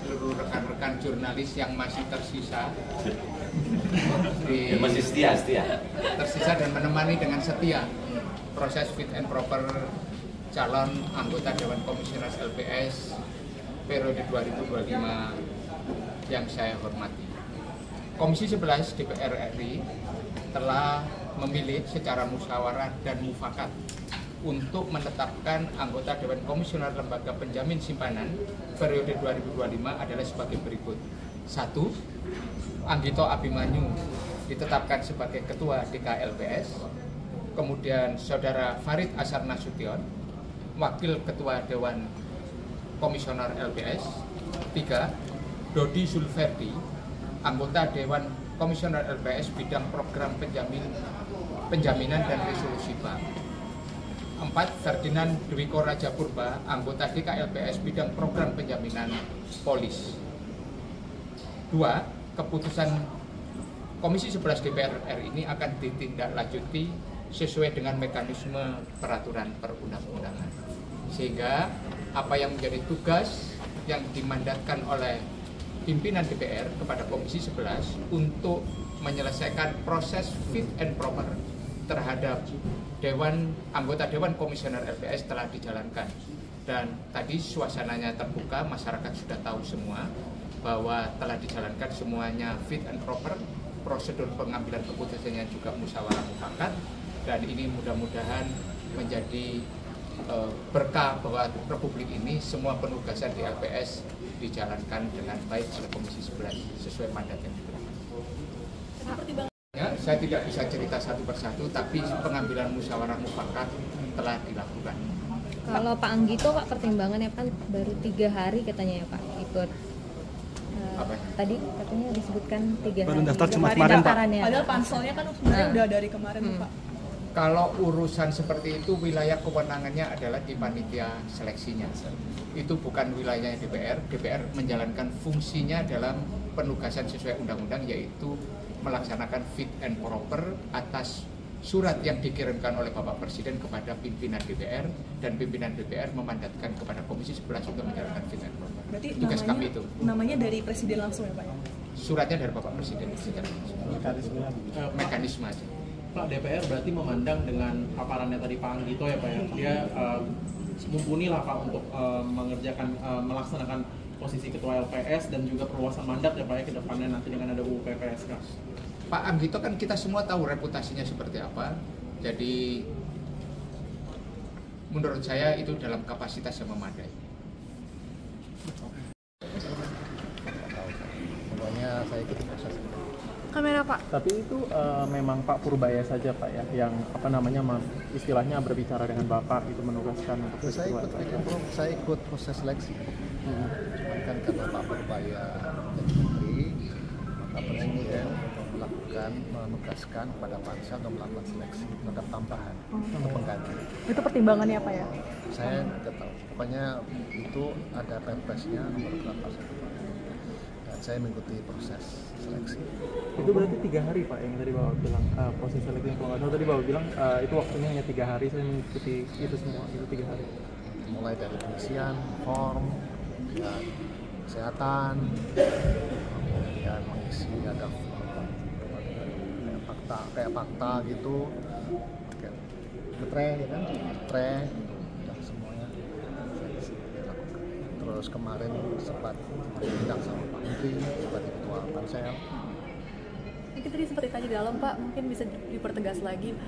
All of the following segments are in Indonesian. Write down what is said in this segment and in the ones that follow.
Seluruh rekan-rekan jurnalis yang masih tersisa masih setia tersisa dan menemani dengan setia proses fit and proper calon anggota Dewan Komisioner LPS periode 2025 yang saya hormati. Komisi 11 DPR RI telah memilih secara musyawarah dan mufakat untuk menetapkan anggota Dewan Komisioner Lembaga Penjamin Simpanan periode 2025 adalah sebagai berikut. 1. Anggito Abimanyu ditetapkan sebagai Ketua DKLPS. Kemudian Saudara Farid Ashar Nasution, Wakil Ketua Dewan Komisioner LPS. 3. Dodi Zulferdi, anggota Dewan Komisioner LPS bidang program penjaminan dan resolusi bank. 4. Ferdinand Dwiko Raja Purba, anggota DKLPS bidang program penjaminan polis. 2. Keputusan Komisi 11 DPR RI ini akan ditindaklanjuti sesuai dengan mekanisme peraturan perundang-undangan. Sehingga apa yang menjadi tugas yang dimandatkan oleh pimpinan DPR kepada Komisi 11 untuk menyelesaikan proses fit and proper terhadap anggota Dewan Komisioner LPS telah dijalankan. Dan tadi suasananya terbuka, masyarakat sudah tahu semua bahwa telah dijalankan semuanya fit and proper, prosedur pengambilan keputusannya juga musyawarah mufakat, dan ini mudah-mudahan menjadi berkah bahwa Republik ini semua penugasan di LPS dijalankan dengan baik oleh Komisi 11 sesuai mandat yang diberikan. Ya, saya tidak bisa cerita satu persatu, tapi pengambilan musyawarah mufakat telah dilakukan. Kalau Pak Anggito, Pak, pertimbangannya kan baru 3 hari katanya ya Pak ikut. Tadi katanya disebutkan 3 hari. Baru daftar cuma kemarin Pak. Padahal panselnya kan sebenarnya udah dari kemarin Pak. Kalau urusan seperti itu wilayah kewenangannya adalah di panitia seleksinya. Itu bukan wilayahnya DPR. DPR menjalankan fungsinya dalam penugasan sesuai undang-undang, yaitu melaksanakan fit and proper atas surat yang dikirimkan oleh Bapak Presiden kepada pimpinan DPR, dan pimpinan DPR memandatkan kepada Komisi 11 untuk menjalankan fit and proper. Berarti tugas kami itu. Namanya dari Presiden langsung ya Pak? Suratnya dari Bapak Presiden. Mekanisme aja. Pak, DPR berarti memandang dengan paparannya tadi Pak Anggito ya Pak ya, dia mumpuni lah Pak untuk melaksanakan posisi Ketua LPS dan juga perluasan mandat ya Pak ya ke depannya nanti dengan ada UU PPSK. Pak Anggito kan kita semua tahu reputasinya seperti apa, jadi menurut saya itu dalam kapasitas yang memadai. Pokoknya saya ikuti proses. Kamera Pak. Tapi itu memang Pak Purbaya saja Pak ya, yang istilahnya berbicara dengan Bapak itu menugaskan untuk saya ikut proses seleksi. Cuman kan karena Pak Purbaya jadi menteri, maka Presiden menugaskan kepada pansel untuk melakukan seleksi terhadap tambahan untuk pengganti. Itu pertimbangannya apa ya? Saya tidak tahu. Pokoknya itu ada perpresnya nomor berapa saya lupa. Dan saya mengikuti proses seleksi. Itu berarti 3 hari Pak yang tadi Bapak bilang proses seleksi. Kalau nggak salah tadi Bapak bilang itu waktunya hanya 3 hari, saya mengikuti itu semua, itu 3 hari. Mulai dari pengisian form, dan kesehatan, kemudian mengisi ada kayak fakta gitu, kayak getre ya kan, getre dan semuanya dilakukan. Terus kemarin sempat diundang sama Pak Menteri sebagai ketua pansel. Mungkin tadi seperti tadi di dalam Pak, mungkin bisa dipertegas lagi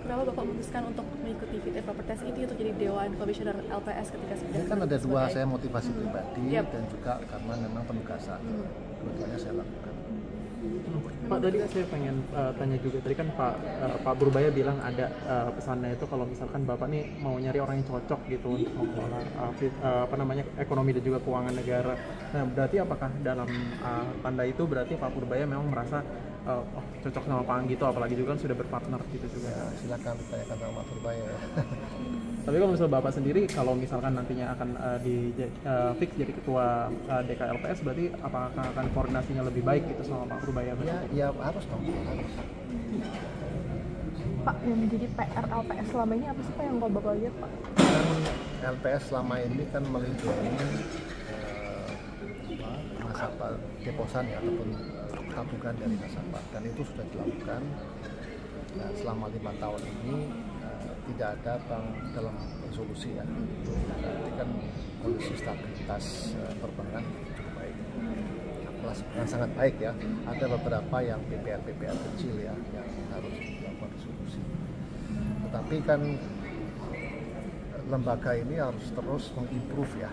kenapa Bapak memutuskan untuk mengikuti fit and proper test ini untuk jadi Dewan Komisioner LPS ketika sudah. Ini kan ada dua, saya motivasi pribadi dan juga karena memang penugasan. Dua-duanya saya lakukan. Pak, tadi saya pengen tanya juga, tadi kan Pak Purbaya bilang ada pesannya itu kalau misalkan Bapak nih mau nyari orang yang cocok gitu untuk mengelola ekonomi dan juga keuangan negara. Nah, berarti apakah dalam tanda itu berarti Pak Purbaya memang merasa cocok sama Pak Anggito, apalagi juga kan sudah berpartner gitu juga. Ya, silakan tanyakan sama Pak Purbaya. Tapi kalau misalnya Bapak sendiri, kalau misalkan nantinya akan fix jadi ketua DKLPS, berarti apakah akan koordinasinya lebih baik gitu sama Pak Purbaya? Ya harus dong, harus. Pak, yang menjadi PR LPS selama ini apa sih Pak yang Bapak lihat Pak? LPS selama ini kan melindungi deposan ya, ataupun tabungan dari nasabah, dan itu sudah dilakukan. Nah, selama 5 tahun ini tidak ada bank dalam resolusi ya. Berarti kan kondisi stabilitas perbankan cukup baik, sangat baik ya. Ada beberapa yang PPR kecil ya yang harus dilakukan resolusi. Tetapi kan lembaga ini harus terus mengimprove ya,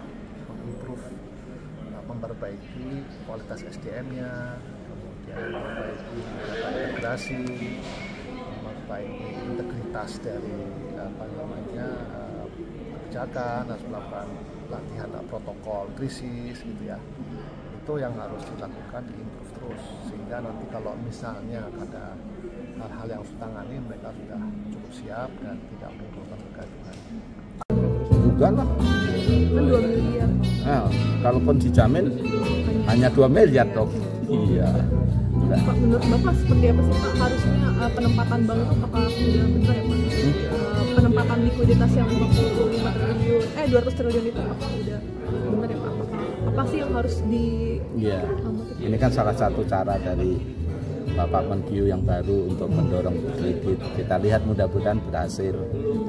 memperbaiki kualitas SDM-nya, kemudian memperbaiki data integrasi, memperbaiki integritas dari kebijakan, harus melakukan latihan protokol krisis gitu ya. Itu yang harus dilakukan, diimprove terus, sehingga nanti kalau misalnya ada hal-hal yang harus ditangani, mereka sudah cukup siap dan tidak menimbulkan kegaduhan. Juga lah. Kan 2 miliar. Nah, kalaupun dijamin hanya 2 miliar dong. Iya. Pak, menurut Bapak seperti apa sih Pak harusnya penempatan bank itu apakah sudah benar ya Pak? Penempatan likuiditas yang 200 triliun itu apakah udah benar ya Pak? Apa sih yang harus di? Iya. Ini kan salah satu cara dari Bapak Menkyu yang baru untuk mendorong kredit. Kita lihat mudah-mudahan berhasil.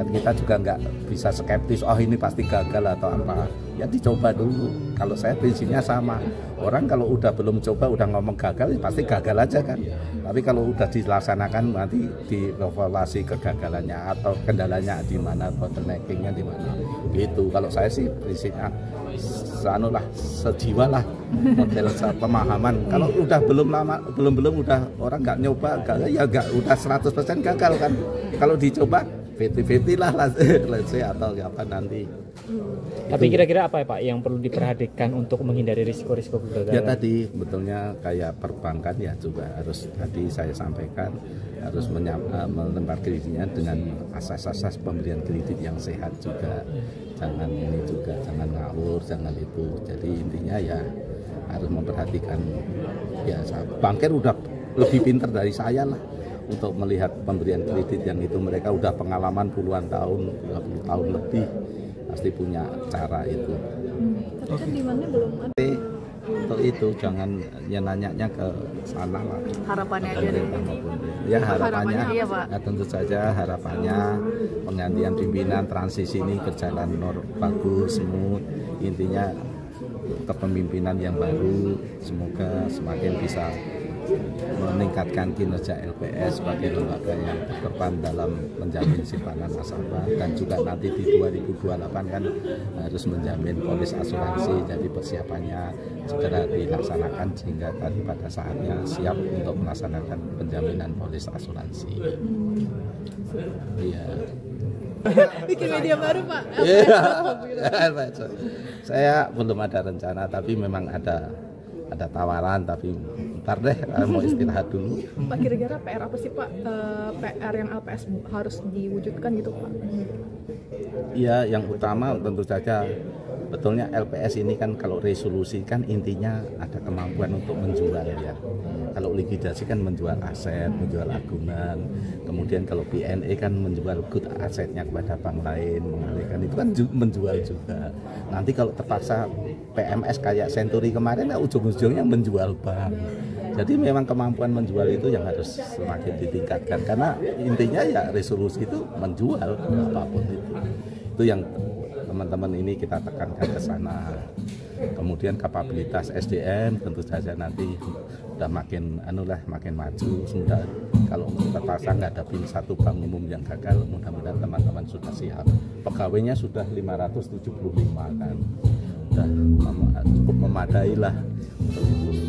Kan kita juga nggak bisa skeptis, oh ini pasti gagal atau apa. Ya dicoba dulu. Kalau saya prinsipnya sama. Orang kalau udah belum coba, udah ngomong gagal, ya pasti gagal aja kan. Tapi kalau udah dilaksanakan, nanti dievaluasi kegagalannya atau kendalanya di mana, bottleneckingnya di mana. Gitu. Kalau saya sih prinsipnya sejiwa lah model pemahaman. Kalau udah belum udah orang nggak nyoba, ya nggak udah 100% gagal kan. Kalau dicoba 50-50 lah let's say, atau apa nanti. Tapi kira-kira apa ya Pak yang perlu diperhatikan untuk menghindari risiko-risiko kegagalan? Ya tadi betulnya kayak perbankan ya juga harus, tadi saya sampaikan, harus melembar kreditnya dengan asas-asas pemberian kredit yang sehat juga. Jangan ini juga, jangan ngawur, jangan itu. Jadi intinya ya harus memperhatikan, ya bankir udah lebih pintar dari saya lah untuk melihat pemberian kredit yang itu. Mereka udah pengalaman puluhan tahun, 20 tahun lebih, pasti punya cara itu. Tapi kan demandnya belum ada. Untuk itu jangan nanya ke sana lah. Harapannya aja deh. Ya harapannya, iya, Pak. ya tentu saja harapannya penggantian pimpinan, transisi ini berjalan bagus, smooth. Intinya kepemimpinan yang baru semoga semakin bisa meningkatkan kinerja LPS sebagai lembaga yang berperan dalam menjamin simpanan nasabah, dan juga nanti di 2028 kan harus menjamin polis asuransi. Jadi persiapannya segera dilaksanakan sehingga tadi pada saatnya siap untuk melaksanakan penjaminan polis asuransi. Iya. Bikin media baru Pak. Iya. Saya belum ada rencana, tapi memang ada tawaran, tapi ntar deh mau istirahat dulu. Pak, kira-kira PR apa sih Pak, PR yang LPS harus diwujudkan gitu Pak? Iya, yang utama tentu saja betulnya LPS ini kan kalau resolusi kan intinya ada kemampuan untuk menjual ya. Kalau likuidasi kan menjual aset, menjual agunan. Kemudian kalau PNE kan menjual good asetnya kepada bank lain, mengalihkan, itu kan menjual juga. Nanti kalau terpaksa PMS kayak Century kemarin ya ujung-ujungnya menjual bank. Jadi memang kemampuan menjual itu yang harus semakin ditingkatkan, karena intinya ya resolusi itu menjual apapun itu. Itu yang teman-teman ini kita tekankan ke sana. Kemudian kapabilitas SDM tentu saja nanti udah makin makin maju. Sudah kalau terpaksa ngadapin satu bank umum yang gagal, mudah-mudahan teman-teman sudah siap. Pegawainya sudah 575 kan, udah cukup memadai lah untuk itu.